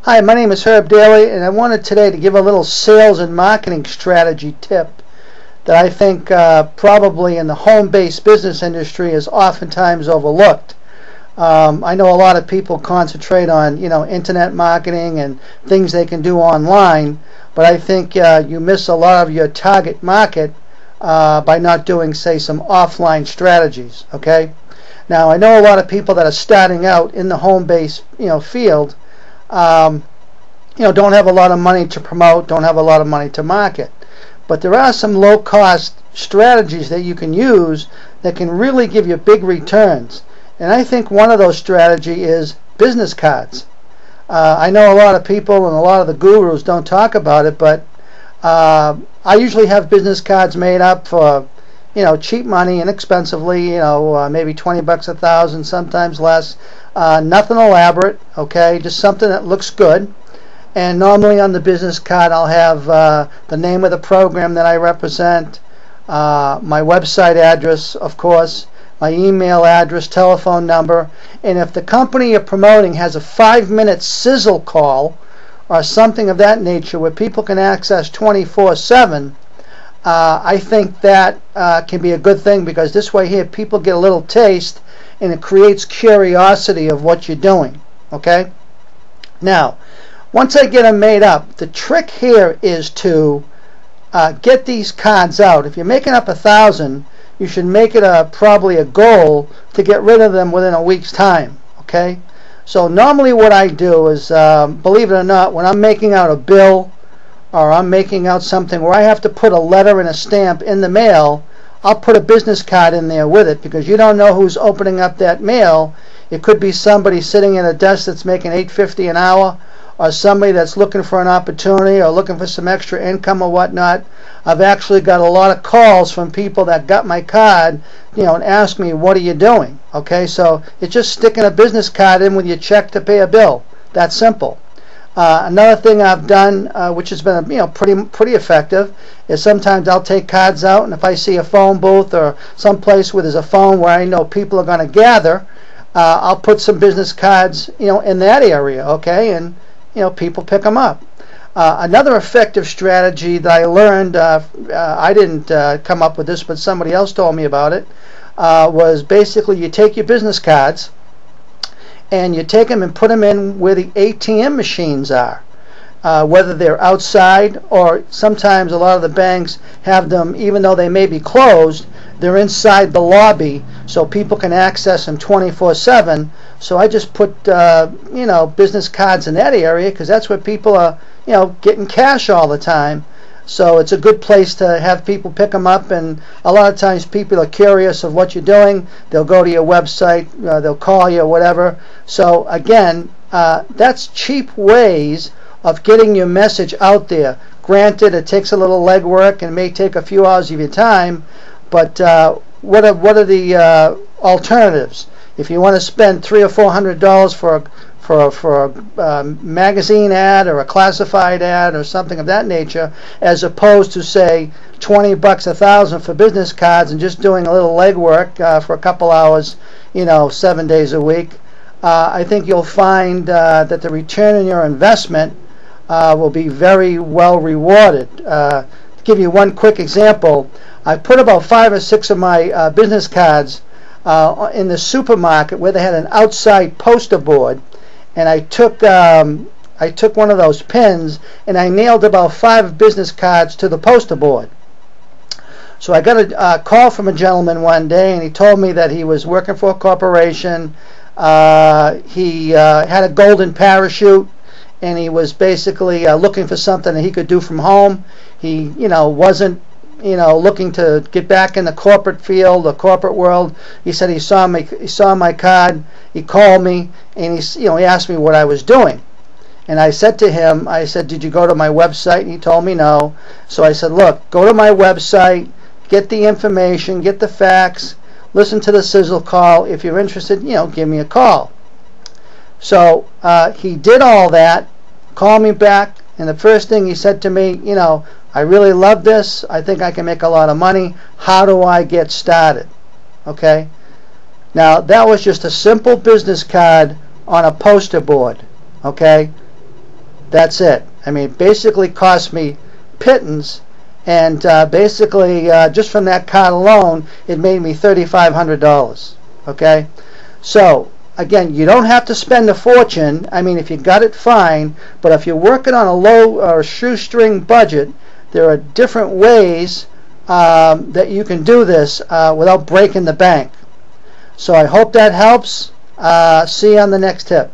Hi, my name is Herb Daly, and I wanted today to give a little sales and marketing strategy tip that I think probably in the home-based business industry is oftentimes overlooked. I know a lot of people concentrate on, internet marketing and things they can do online, but I think you miss a lot of your target market by not doing, say, some offline strategies. Okay. Now, I know a lot of people that are starting out in the home-based, field. Don't have a lot of money to promote, don't have a lot of money to market. But there are some low-cost strategies that you can use that can really give you big returns. And I think one of those strategies is business cards. I know a lot of people and a lot of the gurus don't talk about it, but I usually have business cards made up for cheap money, inexpensively, maybe 20 bucks a thousand, sometimes less. Nothing elaborate, okay, just something that looks good. And normally on the business card I'll have the name of the program that I represent, my website address, of course, my email address, telephone number, and if the company you're promoting has a 5-minute sizzle call or something of that nature where people can access 24/7, I think that can be a good thing, because this way here people get a little taste and it creates curiosity of what you're doing. Okay? Now, once I get them made up, the trick here is to get these cards out. If you're making up 1,000, you should make it probably a goal to get rid of them within a week's time. Okay? So normally what I do is, believe it or not, when I'm making out a bill or I'm making out something where I have to put a letter and a stamp in the mail, I'll put a business card in there with it, because you don't know who's opening up that mail. It could be somebody sitting at a desk that's making $8.50 an hour, or somebody that's looking for an opportunity or looking for some extra income or whatnot. I've actually got a lot of calls from people that got my card, and ask me, what are you doing? Okay, so it's just sticking a business card in with your check to pay a bill. That's simple. Another thing I've done, which has been pretty effective, is sometimes I'll take cards out, and if I see a phone booth or some place where there's a phone where I know people are going to gather, I'll put some business cards in that area. Okay, and people pick them up. Another effective strategy that I learned, I didn't come up with this, but somebody else told me about it, was basically you take your business cards and you take them and put them in where the ATM machines are, whether they're outside, or sometimes a lot of the banks have them, even though they may be closed, they're inside the lobby so people can access them 24/7. So I just put business cards in that area, because that's where people are getting cash all the time. So it's a good place to have people pick them up, and a lot of times people are curious of what you're doing. They'll go to your website, they'll call you or whatever. So again, that's cheap ways of getting your message out there. Granted, it takes a little legwork and may take a few hours of your time, but what are the alternatives? If you want to spend $300 or $400 for a magazine ad or a classified ad or something of that nature, as opposed to, say, 20 bucks a thousand for business cards and just doing a little legwork for a couple hours, 7 days a week, I think you'll find that the return on your investment will be very well rewarded. To give you one quick example, I put about 5 or 6 of my business cards in the supermarket where they had an outside poster board, and I took one of those pins and I nailed about 5 business cards to the poster board. So I got a call from a gentleman one day, and he told me that he was working for a corporation. He had a golden parachute, and he was basically looking for something that he could do from home. He wasn't looking to get back in the corporate field, the corporate world. He said he saw my card, he called me, and he asked me what I was doing. And I said to him, did you go to my website? And he told me no. So I said, look, go to my website, get the information, get the facts, listen to the sizzle call. If you're interested, give me a call. So he did all that, called me back, and the first thing he said to me, I really love this. I think I can make a lot of money. How do I get started? Okay. Now, that was just a simple business card on a poster board. Okay. That's it. I mean, it basically cost me pittance, and basically just from that card alone, it made me $3,500. Okay, so again, you don't have to spend a fortune. I mean, if you got it, fine. But if you're working on a low or shoestring budget, there are different ways that you can do this without breaking the bank. So I hope that helps. See you on the next tip.